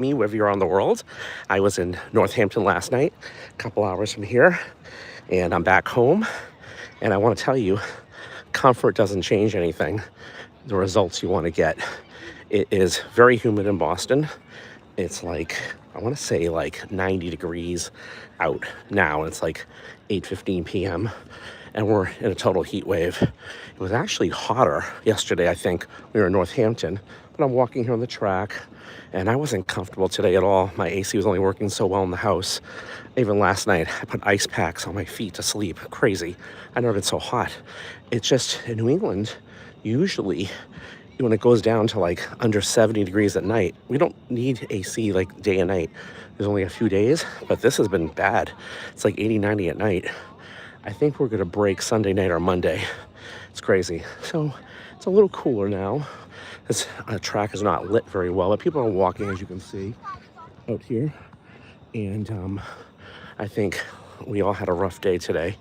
me, wherever you're on the world. I was in Northampton last night, a couple hours from here, and I'm back home. And I want to tell you, comfort doesn't change anything. The results you want to get. It is very humid in Boston. It's like, I want to say like 90 degrees out now. It's like 8:15 p.m. and we're in a total heat wave. It was actually hotter yesterday, I think. We were in Northampton, but I'm walking here on the track and I wasn't comfortable today at all. My AC was only working so well in the house. Even last night, I put ice packs on my feet to sleep. Crazy. I've never been so hot. It's just in New England, usually when it goes down to like under 70 degrees at night, we don't need AC like day and night. There's only a few days, but this has been bad. It's like 80, 90 at night. I think we're gonna break Sunday night or Monday. It's crazy. So it's a little cooler now. This track is not lit very well, but people are walking, as you can see, out here. And I think we all had a rough day today,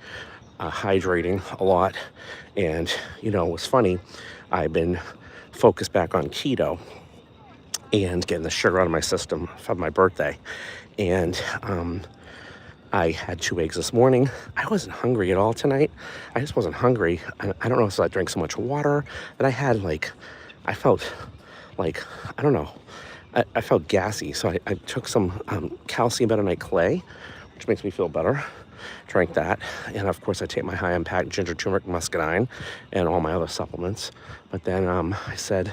hydrating a lot. And, you know, it was funny. I've been focused back on keto and getting the sugar out of my system for my birthday. And I had 2 eggs this morning. I wasn't hungry at all tonight. I just wasn't hungry. I don't know if I drank so much water that I had I felt like, I don't know. I felt gassy. So I took some calcium bentonite clay, which makes me feel better. Drank that. And of course I take my high impact ginger, turmeric, muscadine and all my other supplements. But then I said,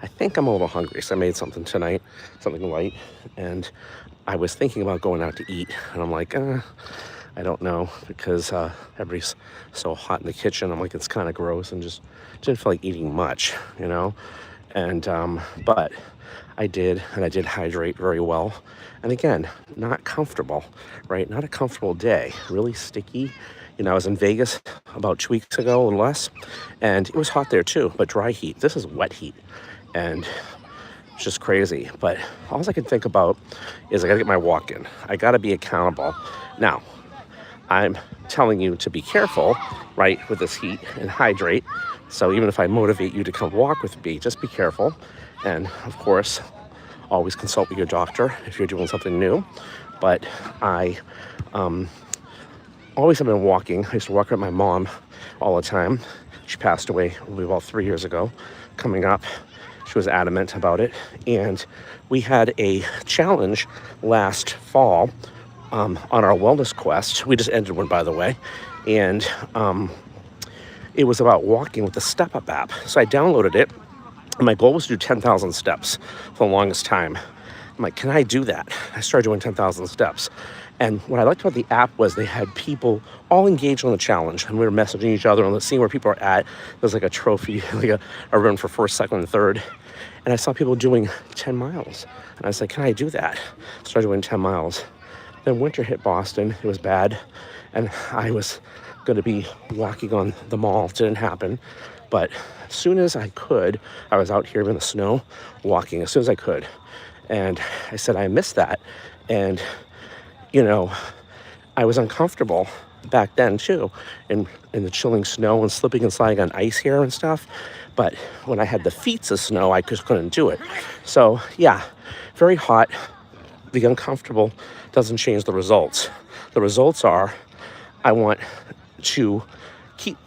I think I'm a little hungry. So I made something tonight, something light. And I was thinking about going out to eat. And I'm like, I don't know, because everybody's so hot in the kitchen. I'm like, it's kind of gross, and just didn't feel like eating much, you know? And, but I did, and I did hydrate very well. And again, not comfortable, right? Not a comfortable day, really sticky. You know, I was in Vegas about 2 weeks ago or less, and it was hot there too, but dry heat. This is wet heat, and it's just crazy. But all I can think about is I gotta get my walk in. I gotta be accountable. Now, I'm telling you to be careful, right, with this heat and hydrate. So even if I motivate you to come walk with me, just be careful. And of course, always consult with your doctor if you're doing something new. But I always have been walking. I used to walk with my mom all the time. She passed away about 3 years ago. Coming up, she was adamant about it. And we had a challenge last fall on our wellness quest. We just ended one, by the way. And it was about walking with the Step Up app. So I downloaded it. And my goal was to do 10,000 steps for the longest time. I'm like, can I do that? I started doing 10,000 steps. And what I liked about the app was they had people all engaged on the challenge. And we were messaging each other and seeing where people are at. There's like a trophy, like a run for first, second, and third. And I saw people doing 10 miles. And I was like, can I do that? Started doing 10 miles. Then winter hit Boston. It was bad. And I was going to be walking on the mall. It didn't happen. But as soon as I could, I was out here in the snow walking as soon as I could. And I said, I missed that. And, you know, I was uncomfortable back then too, in the chilling snow and slipping and sliding on ice here and stuff. But when I had the feet of snow, I just couldn't do it. So yeah, very hot. The uncomfortable doesn't change the results. The results are, I want to keep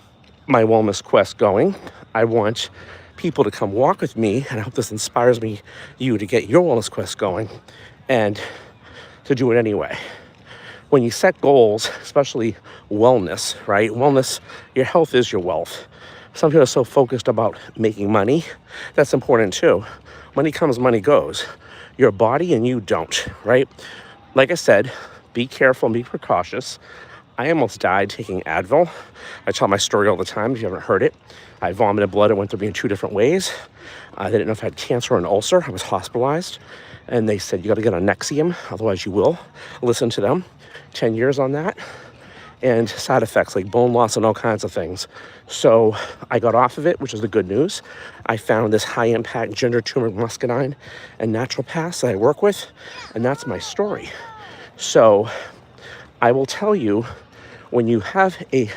my wellness quest going. I want people to come walk with me, and I hope this inspires you to get your wellness quest going and to do it anyway. When you set goals, especially wellness, right? Wellness, your health is your wealth. Some people are so focused about making money. That's important too. Money comes, money goes. Your body and you don't, right? Like I said, be careful and be precautious. I almost died taking Advil. I tell my story all the time if you haven't heard it. I vomited blood. It went through me in 2 different ways. They didn't know if I had cancer or an ulcer. I was hospitalized. And they said, you got to get on Nexium, otherwise you will. Listen to them. 10 years on that. And side effects like bone loss and all kinds of things. So I got off of it, which is the good news. I found this high-impact ginger, turmeric, muscadine, and naturopaths that I work with. And that's my story. So I will tell you, when you have a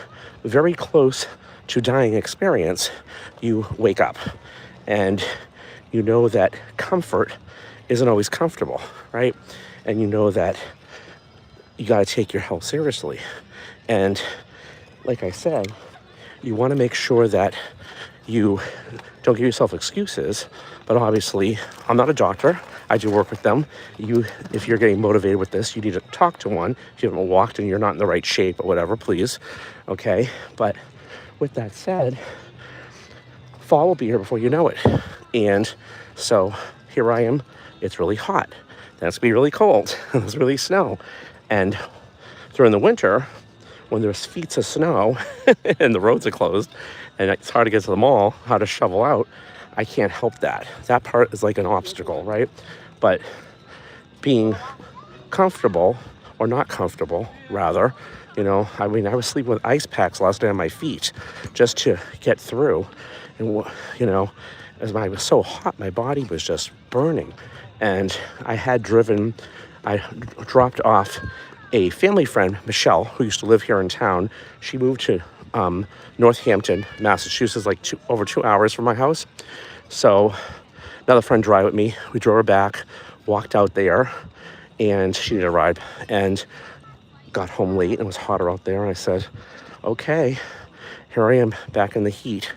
very close to dying experience, you wake up and you know that comfort isn't always comfortable, right? And you know that you got to take your health seriously. And like I said, you want to make sure that you don't give yourself excuses, but obviously I'm not a doctor. I do work with them. If you're getting motivated with this, you need to talk to one. If you haven't walked and you're not in the right shape or whatever, please. Okay. But with that said, fall will be here before you know it. And so here I am. It's really hot. Then it's gonna be really cold. It's really snow. And during the winter, when there's feet of snow and the roads are closed and it's hard to get to the mall, how to shovel out, I can't help that. That part is like an obstacle, right? But being comfortable or not comfortable, rather, I was sleeping with ice packs last night on my feet just to get through. And, as I was so hot, my body was just burning. And I dropped off a family friend, Michelle, who used to live here in town. She moved to Northampton, Massachusetts, like over 2 hours from my house. So another friend drove with me. We drove her back, walked out there, and she needed a ride. And got home late and it was hotter out there. And I said, okay, here I am back in the heat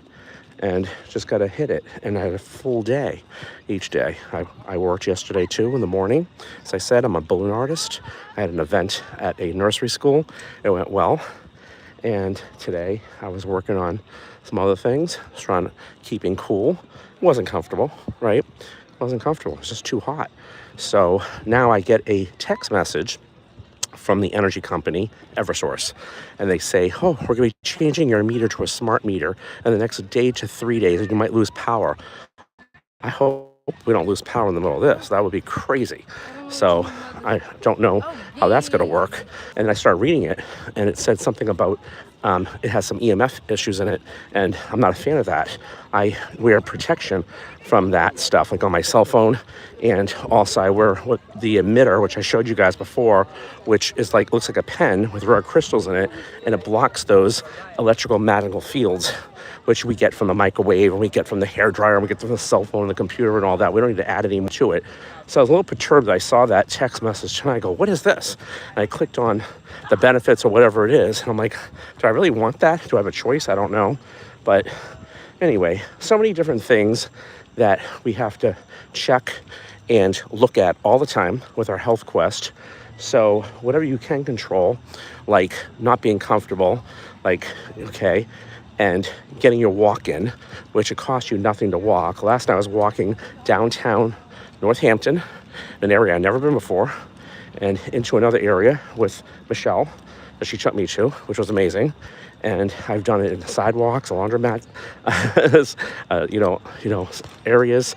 and just got to hit it. And I had a full day each day. I worked yesterday too in the morning. As I said, I'm a balloon artist. I had an event at a nursery school. It went well. And today I was working on some other things, keeping cool. It wasn't comfortable, right? It wasn't comfortable. It was just too hot. So now I get a text message from the energy company, Eversource. And they say, we're going to be changing your meter to a smart meter in the next day to 3 days, and you might lose power. I hope we don't lose power in the middle of this. That would be crazy. So I don't know how that's going to work. And I started reading it, and it said something about it has some EMF issues in it, and I'm not a fan of that. I wear protection from that stuff, like on my cell phone, and also I wear the emitter, which I showed you guys before, which is looks like a pen with rare crystals in it, and it blocks those electrical magnetic fields, which we get from the microwave, and we get from the hairdryer, and we get from the cell phone and the computer and all that. We don't need to add any more to it. So I was a little perturbed that I saw that text message, and I go, what is this? And I clicked on the benefits or whatever it is, and I'm like, do I really want that? Do I have a choice? I don't know. But anyway, so many different things that we have to check and look at all the time with our health quest. So whatever you can control, like not being comfortable, and getting your walk in, which it costs you nothing to walk. Last night I was walking downtown Northampton, an area I'd never been before, and into another area with Michelle that she took me to, which was amazing. And I've done it in sidewalks, a laundromat, areas,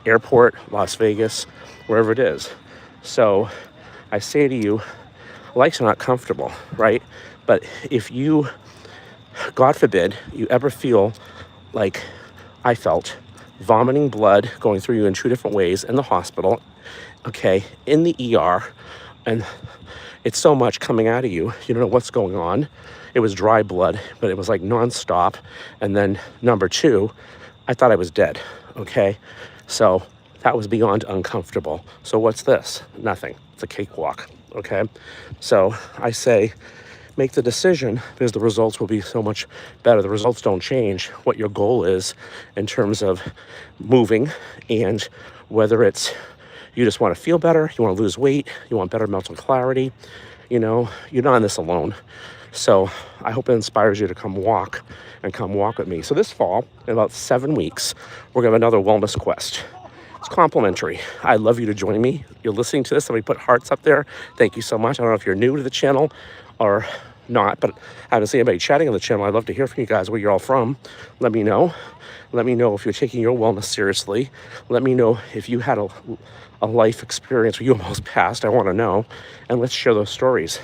airport, Las Vegas, wherever it is. So I say to you, life's not comfortable, right? But if you, God forbid, you ever feel like I felt, vomiting blood going through you in 2 different ways in the hospital, in the ER, and it's so much coming out of you, you don't know what's going on. It was dry blood, but it was like nonstop. And then number 2, I thought I was dead, So that was beyond uncomfortable. So what's this? Nothing. It's a cakewalk, So I say, make the decision, because the results will be so much better. The results don't change what your goal is in terms of moving, and whether it's you just want to feel better, you want to lose weight, you want better mental clarity, you're not in this alone. So I hope it inspires you to come walk with me. So this fall, in about 7 weeks, we're going to have another wellness quest. It's complimentary. I'd love you to join me. You're listening to this. Somebody put hearts up there. Thank you so much. I don't know if you're new to the channel or not, but I haven't seen anybody chatting on the channel. I'd love to hear from you guys, where you're all from. Let me know. Let me know if you're taking your wellness seriously. Let me know if you had a life experience where you almost passed. I want to know. And let's share those stories.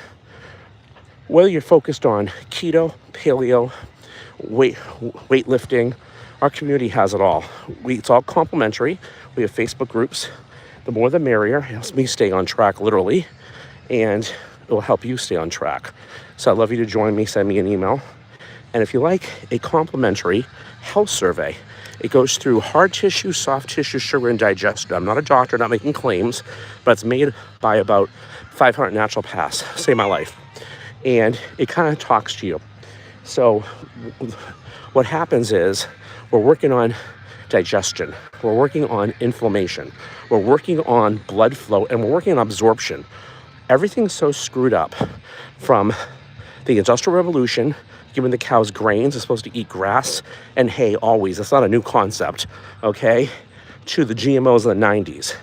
Whether you're focused on keto, paleo, weightlifting, our community has it all. It's all complimentary. We have Facebook groups. The more the merrier. It helps me stay on track, literally, and it will help you stay on track. So I'd love you to join me. Send me an email. And if you like a complimentary health survey, It goes through hard tissue, soft tissue, sugar, and digestion. I'm not a doctor, not making claims, but it's made by about 500 naturopaths. Save my life. And it kind of talks to you. So what happens is we're working on digestion. We're working on inflammation. We're working on blood flow, and we're working on absorption. Everything's so screwed up from the Industrial Revolution, giving the cows grains. They're supposed to eat grass and hay always. It's not a new concept, okay? To the GMOs in the 90s.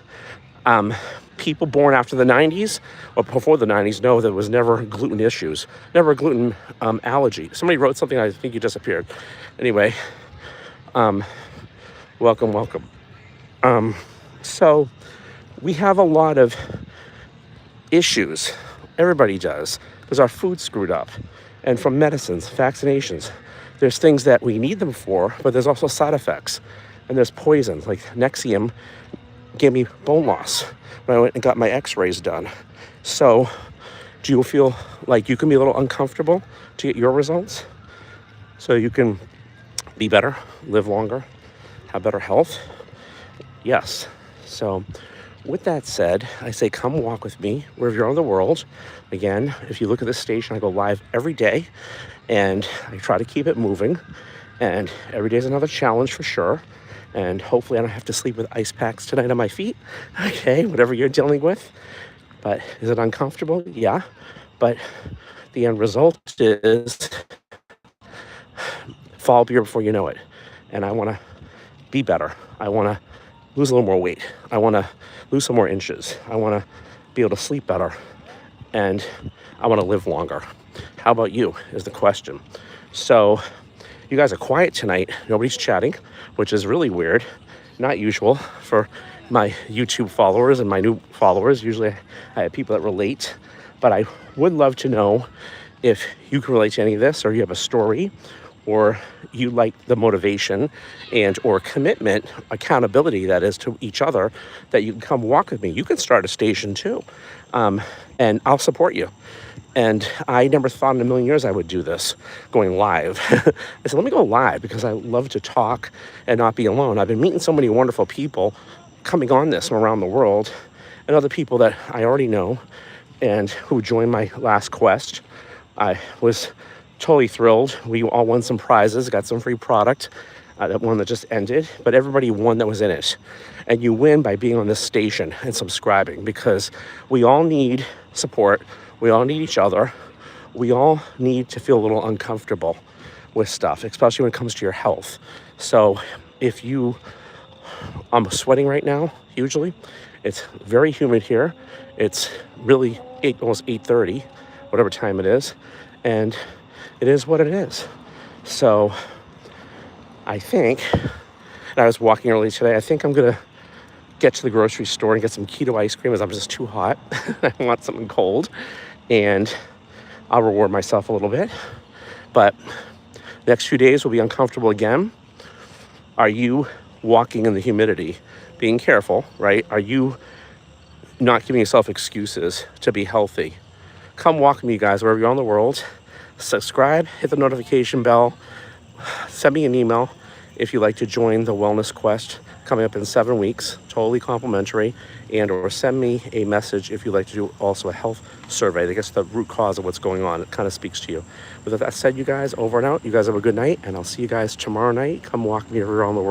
People born after the 90s or before the 90s know there was never gluten issues, never gluten allergy. Somebody wrote something, I think you disappeared. Anyway, welcome. So we have a lot of issues. Everybody does. Because our food's screwed up. And from medicines, vaccinations, there's things that we need them for, but there's also side effects. And there's poisons, like Nexium gave me bone loss when I went and got my x-rays done. So do you feel like you can be a little uncomfortable to get your results? So you can be better, live longer, have better health? Yes. So with that said, I say come walk with me wherever you're in the world. Again, if you look at this station, I go live every day, and I try to keep it moving. And every day is another challenge for sure. And hopefully I don't have to sleep with ice packs tonight on my feet. Okay, whatever you're dealing with. But is it uncomfortable? Yeah. But the end result is fall beer before you know it. And I want to be better. I want to lose a little more weight. I want to lose some more inches. I want to be able to sleep better. And I want to live longer. How about you is the question. So you guys are quiet tonight. Nobody's chatting, which is really weird. Not usual for my YouTube followers and my new followers. Usually I have people that relate. But I would love to know if you can relate to any of this, or you have a story, or you like the motivation and or commitment, accountability that is to each other, that you can come walk with me. You can start a station too, and I'll support you. And I never thought in a million years I would do this, going live. I said, let me go live because I love to talk and not be alone. I've been meeting so many wonderful people coming on this from around the world, and other people that I already know and who joined my last quest. I was totally thrilled. We all won some prizes, got some free product, that one that just ended, but everybody won that was in it. And you win by being on this station and subscribing, because we all need support. We all need each other. We all need to feel a little uncomfortable with stuff, especially when it comes to your health. So if I'm sweating right now, hugely. It's very humid here. It's really almost 8:30, whatever time it is. And it is what it is. So I think, and I was walking early today, I think I'm going to get to the grocery store and get some keto ice cream, as I'm just too hot. I want something cold. And I'll reward myself a little bit. But the next few days will be uncomfortable again. Are you walking in the humidity? Being careful, right? Are you not giving yourself excuses to be healthy? Come walk with me, guys, wherever you're in the world. Subscribe, hit the notification bell, send me an email if you'd like to join the Wellness Quest coming up in 7 weeks, totally complimentary, and or send me a message if you'd like to do also a health survey that gets the root cause of what's going on. It kind of speaks to you. With that said, you guys, over and out. You guys have a good night, and I'll see you guys tomorrow night. Come walk me around the world.